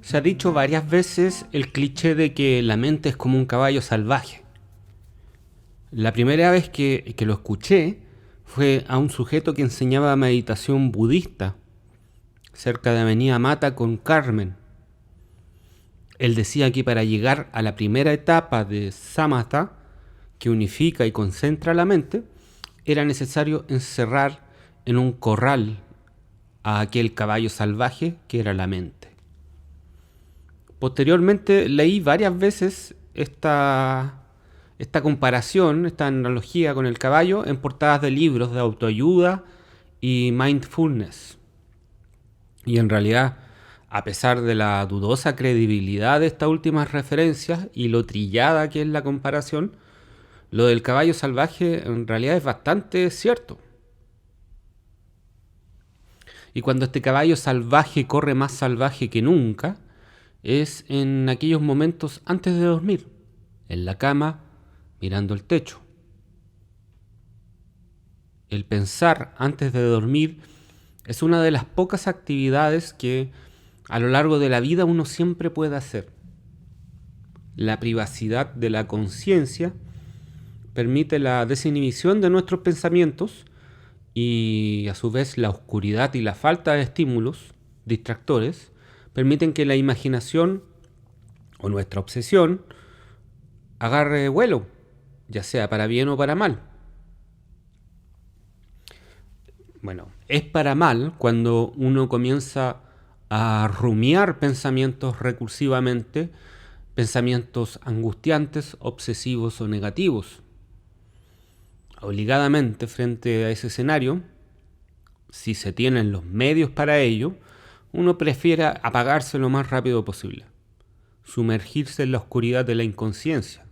Se ha dicho varias veces el cliché de que la mente es como un caballo salvaje. La primera vez que lo escuché fue a un sujeto que enseñaba meditación budista cerca de Avenida Mata con Carmen. Él decía que para llegar a la primera etapa de Samatha, que unifica y concentra la mente, era necesario encerrar en un corral a aquel caballo salvaje que era la mente. Posteriormente leí varias veces esta comparación, esta analogía con el caballo en portadas de libros de autoayuda y mindfulness. Y en realidad, a pesar de la dudosa credibilidad de estas últimas referencias y lo trillada que es la comparación, lo del caballo salvaje en realidad es bastante cierto. Y cuando este caballo salvaje corre más salvaje que nunca, es en aquellos momentos antes de dormir, en la cama, mirando el techo. El pensar antes de dormir es una de las pocas actividades que a lo largo de la vida uno siempre puede hacer. La privacidad de la conciencia permite la desinhibición de nuestros pensamientos y a su vez la oscuridad y la falta de estímulos distractores permiten que la imaginación o nuestra obsesión agarre vuelo, ya sea para bien o para mal. Bueno, es para mal cuando uno comienza a rumiar pensamientos recursivamente, pensamientos angustiantes, obsesivos o negativos. Obligadamente frente a ese escenario, si se tienen los medios para ello, uno prefiere apagarse lo más rápido posible, sumergirse en la oscuridad de la inconsciencia,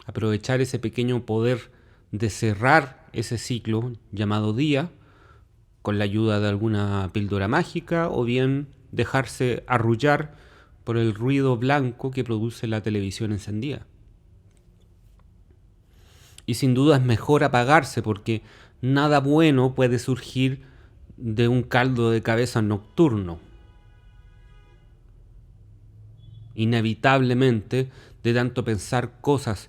aprovechar ese pequeño poder de cerrar ese ciclo llamado día con la ayuda de alguna píldora mágica o bien dejarse arrullar por el ruido blanco que produce la televisión encendida. Y sin duda es mejor apagarse porque nada bueno puede surgir de un caldo de cabeza nocturno. Inevitablemente, de tanto pensar cosas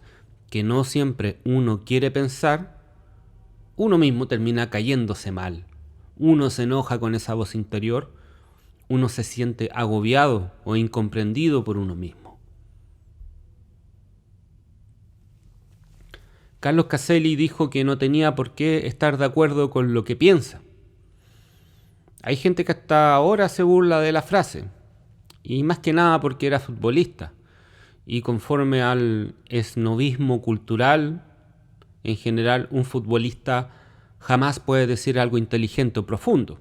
que no siempre uno quiere pensar, uno mismo termina cayéndose mal. Uno se enoja con esa voz interior, uno se siente agobiado o incomprendido por uno mismo. Carlos Caselli dijo que no tenía por qué estar de acuerdo con lo que piensa. Hay gente que hasta ahora se burla de la frase, y más que nada porque era futbolista, y conforme al esnovismo cultural, en general un futbolista jamás puede decir algo inteligente o profundo.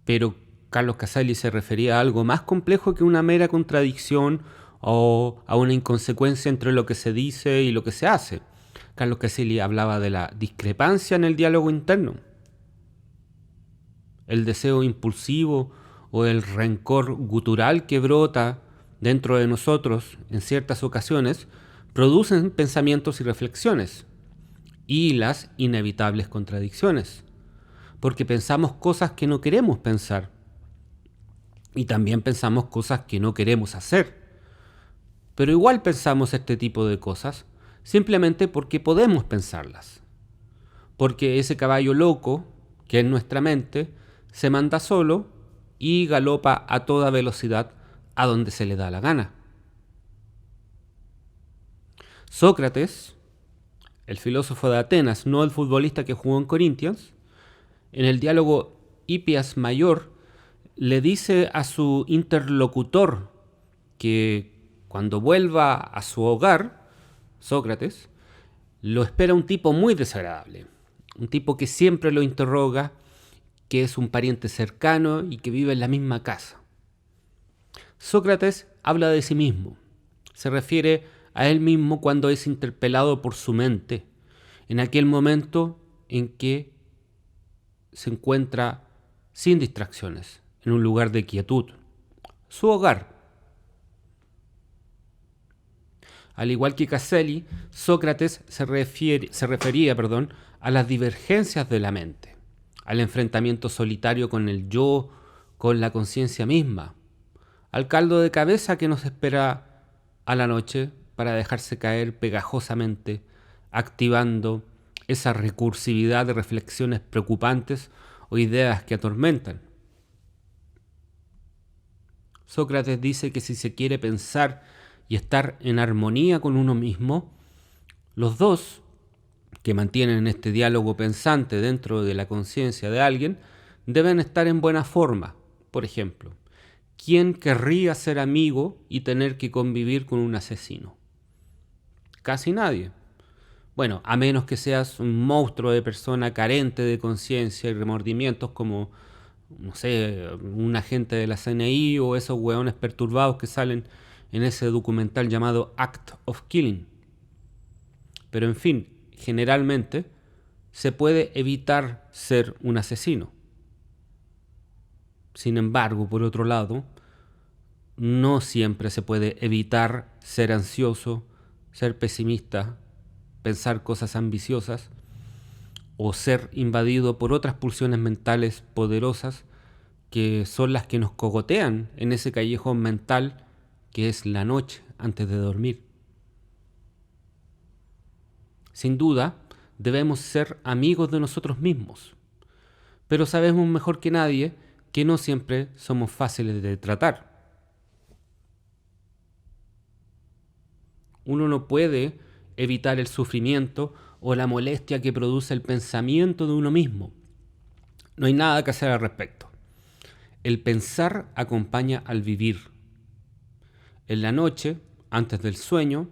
Pero Carlos Caselli se refería a algo más complejo que una mera contradicción o a una inconsecuencia entre lo que se dice y lo que se hace. Carlos Caselli hablaba de la discrepancia en el diálogo interno, el deseo impulsivo o el rencor gutural que brota dentro de nosotros en ciertas ocasiones producen pensamientos y reflexiones y las inevitables contradicciones, porque pensamos cosas que no queremos pensar y también pensamos cosas que no queremos hacer. Pero igual pensamos este tipo de cosas simplemente porque podemos pensarlas. Porque ese caballo loco, que es nuestra mente, se manda solo y galopa a toda velocidad a donde se le da la gana. Sócrates, el filósofo de Atenas, no el futbolista que jugó en Corinthians, en el diálogo Hipias Mayor, le dice a su interlocutor que cuando vuelva a su hogar, Sócrates, lo espera un tipo muy desagradable, un tipo que siempre lo interroga, que es un pariente cercano y que vive en la misma casa. Sócrates habla de sí mismo, se refiere a él mismo cuando es interpelado por su mente, en aquel momento en que se encuentra sin distracciones, en un lugar de quietud, su hogar. Al igual que Caselli, Sócrates se refería a las divergencias de la mente, al enfrentamiento solitario con el yo, con la conciencia misma, al caldo de cabeza que nos espera a la noche para dejarse caer pegajosamente, activando esa recursividad de reflexiones preocupantes o ideas que atormentan. Sócrates dice que si se quiere pensar y estar en armonía con uno mismo, los dos que mantienen este diálogo pensante dentro de la conciencia de alguien deben estar en buena forma. Por ejemplo, ¿quién querría ser amigo y tener que convivir con un asesino? Casi nadie. Bueno, a menos que seas un monstruo de persona carente de conciencia y remordimientos como, no sé, un agente de la CNI o esos hueones perturbados que salen en ese documental llamado Act of Killing. Pero en fin, generalmente se puede evitar ser un asesino. Sin embargo, por otro lado, no siempre se puede evitar ser ansioso, ser pesimista, pensar cosas ambiciosas o ser invadido por otras pulsiones mentales poderosas que son las que nos cogotean en ese callejón mental que es la noche antes de dormir. Sin duda, debemos ser amigos de nosotros mismos, pero sabemos mejor que nadie que no siempre somos fáciles de tratar. Uno no puede evitar el sufrimiento o la molestia que produce el pensamiento de uno mismo. No hay nada que hacer al respecto. El pensar acompaña al vivir. En la noche, antes del sueño,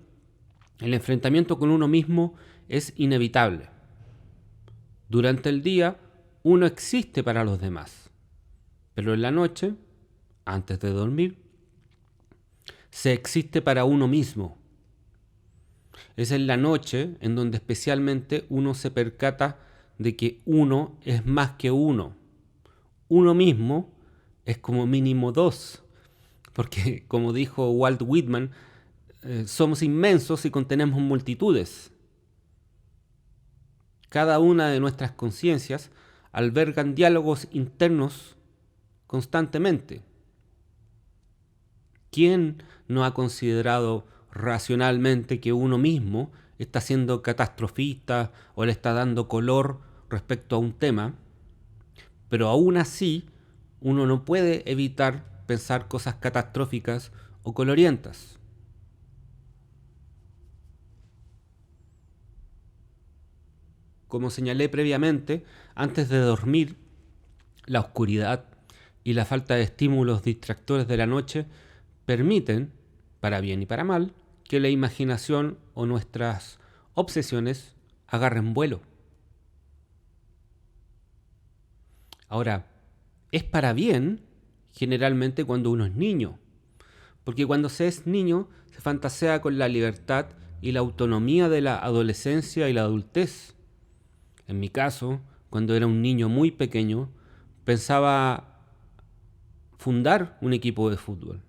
el enfrentamiento con uno mismo es inevitable. Durante el día, uno existe para los demás, pero en la noche, antes de dormir, se existe para uno mismo. Es en la noche en donde especialmente uno se percata de que uno es más que uno. Uno mismo es como mínimo dos, porque como dijo Walt Whitman, somos inmensos y contenemos multitudes. Cada una de nuestras conciencias albergan diálogos internos constantemente. ¿Quién no ha considerado racionalmente que uno mismo está siendo catastrofista o le está dando color respecto a un tema? Pero aún así, uno no puede evitar pensar cosas catastróficas o colorientas. Como señalé previamente, antes de dormir, la oscuridad y la falta de estímulos distractores de la noche permiten, para bien y para mal, que la imaginación o nuestras obsesiones agarren vuelo. Ahora, es para bien generalmente cuando uno es niño, porque cuando se es niño se fantasea con la libertad y la autonomía de la adolescencia y la adultez. En mi caso, cuando era un niño muy pequeño, pensaba fundar un equipo de fútbol.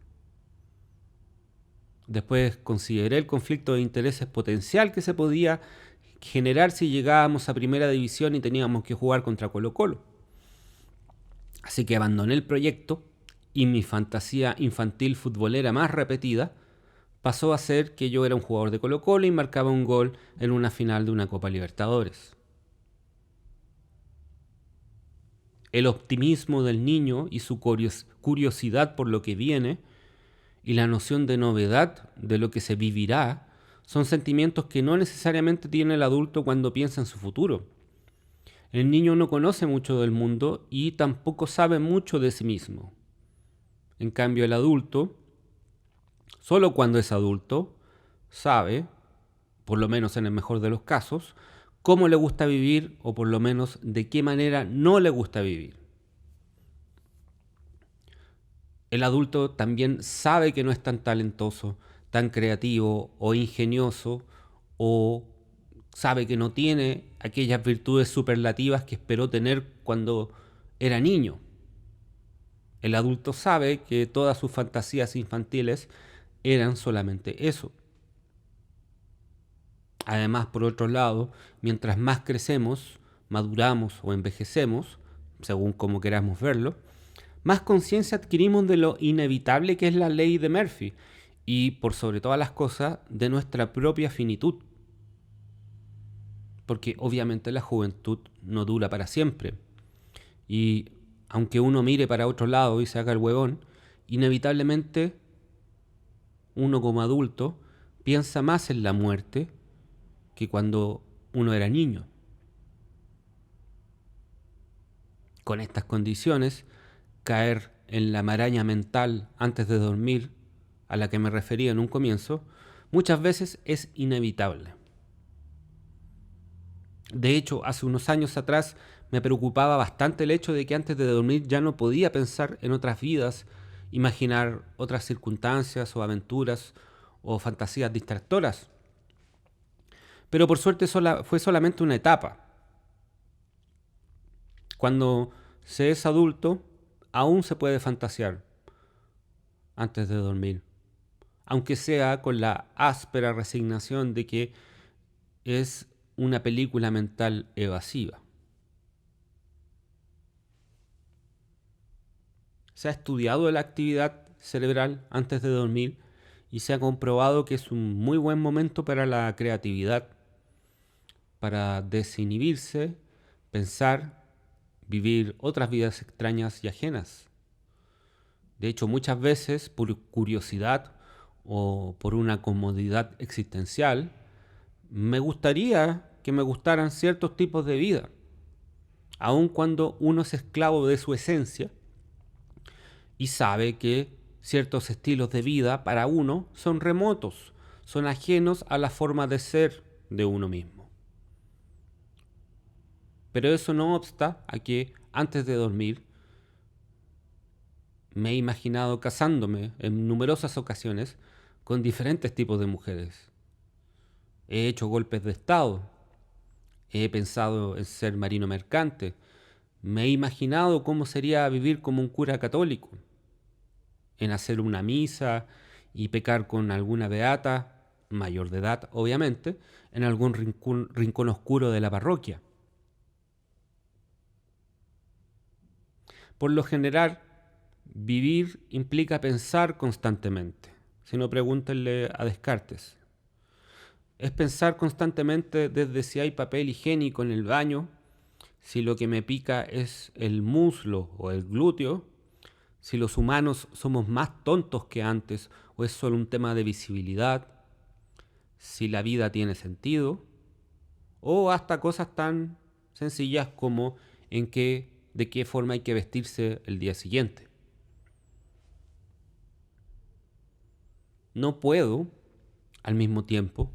Después consideré el conflicto de intereses potencial que se podía generar si llegábamos a primera división y teníamos que jugar contra Colo-Colo. Así que abandoné el proyecto y mi fantasía infantil futbolera más repetida pasó a ser que yo era un jugador de Colo-Colo y marcaba un gol en una final de una Copa Libertadores. El optimismo del niño y su curiosidad por lo que viene y la noción de novedad de lo que se vivirá son sentimientos que no necesariamente tiene el adulto cuando piensa en su futuro. El niño no conoce mucho del mundo y tampoco sabe mucho de sí mismo. En cambio, el adulto, solo cuando es adulto, sabe, por lo menos en el mejor de los casos, cómo le gusta vivir o por lo menos de qué manera no le gusta vivir. El adulto también sabe que no es tan talentoso, tan creativo o ingenioso, o sabe que no tiene aquellas virtudes superlativas que esperó tener cuando era niño. El adulto sabe que todas sus fantasías infantiles eran solamente eso. Además, por otro lado, mientras más crecemos, maduramos o envejecemos, según como queramos verlo, más conciencia adquirimos de lo inevitable que es la ley de Murphy y, por sobre todas las cosas, de nuestra propia finitud. Porque obviamente la juventud no dura para siempre. Y aunque uno mire para otro lado y se haga el huevón, inevitablemente uno como adulto piensa más en la muerte que cuando uno era niño. Con estas condiciones, caer en la maraña mental antes de dormir, a la que me refería en un comienzo, muchas veces es inevitable. De hecho, hace unos años atrás me preocupaba bastante el hecho de que antes de dormir ya no podía pensar en otras vidas, imaginar otras circunstancias o aventuras o fantasías distractoras. Pero por suerte fue solamente una etapa. Cuando se es adulto, aún se puede fantasear antes de dormir, aunque sea con la áspera resignación de que es una película mental evasiva. Se ha estudiado la actividad cerebral antes de dormir y se ha comprobado que es un muy buen momento para la creatividad, para desinhibirse, pensar, vivir otras vidas extrañas y ajenas. De hecho, muchas veces, por curiosidad o por una comodidad existencial, me gustaría que me gustaran ciertos tipos de vida, aun cuando uno es esclavo de su esencia y sabe que ciertos estilos de vida para uno son remotos, son ajenos a la forma de ser de uno mismo. Pero eso no obsta a que antes de dormir me he imaginado casándome en numerosas ocasiones con diferentes tipos de mujeres. He hecho golpes de estado, he pensado en ser marino mercante, me he imaginado cómo sería vivir como un cura católico, en hacer una misa y pecar con alguna beata, mayor de edad obviamente, en algún rincón oscuro de la parroquia. Por lo general, vivir implica pensar constantemente. Si no, pregúntenle a Descartes. Es pensar constantemente desde si hay papel higiénico en el baño, si lo que me pica es el muslo o el glúteo, si los humanos somos más tontos que antes o es solo un tema de visibilidad, si la vida tiene sentido, o hasta cosas tan sencillas como de qué forma hay que vestirse el día siguiente. No puedo, al mismo tiempo,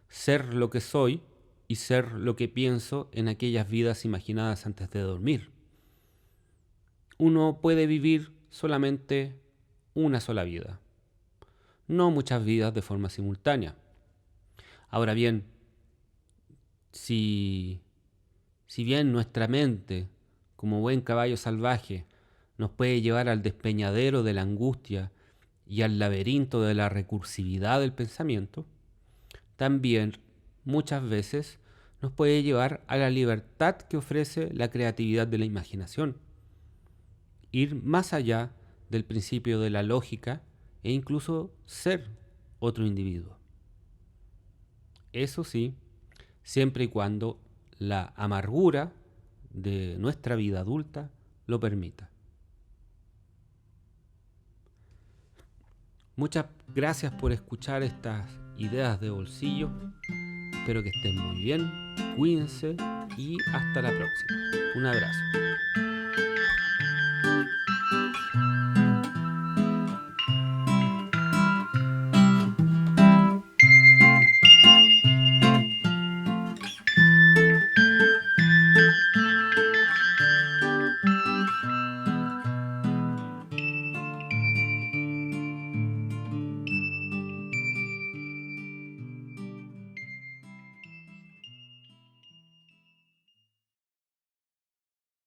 ser lo que soy y ser lo que pienso en aquellas vidas imaginadas antes de dormir. Uno puede vivir solamente una sola vida, no muchas vidas de forma simultánea. Ahora bien, si bien nuestra mente, como buen caballo salvaje, nos puede llevar al despeñadero de la angustia y al laberinto de la recursividad del pensamiento, también muchas veces nos puede llevar a la libertad que ofrece la creatividad de la imaginación, ir más allá del principio de la lógica e incluso ser otro individuo. Eso sí, siempre y cuando la amargura de nuestra vida adulta lo permita. Muchas gracias por escuchar estas ideas de bolsillo. Espero que estén muy bien, cuídense y hasta la próxima. Un abrazo.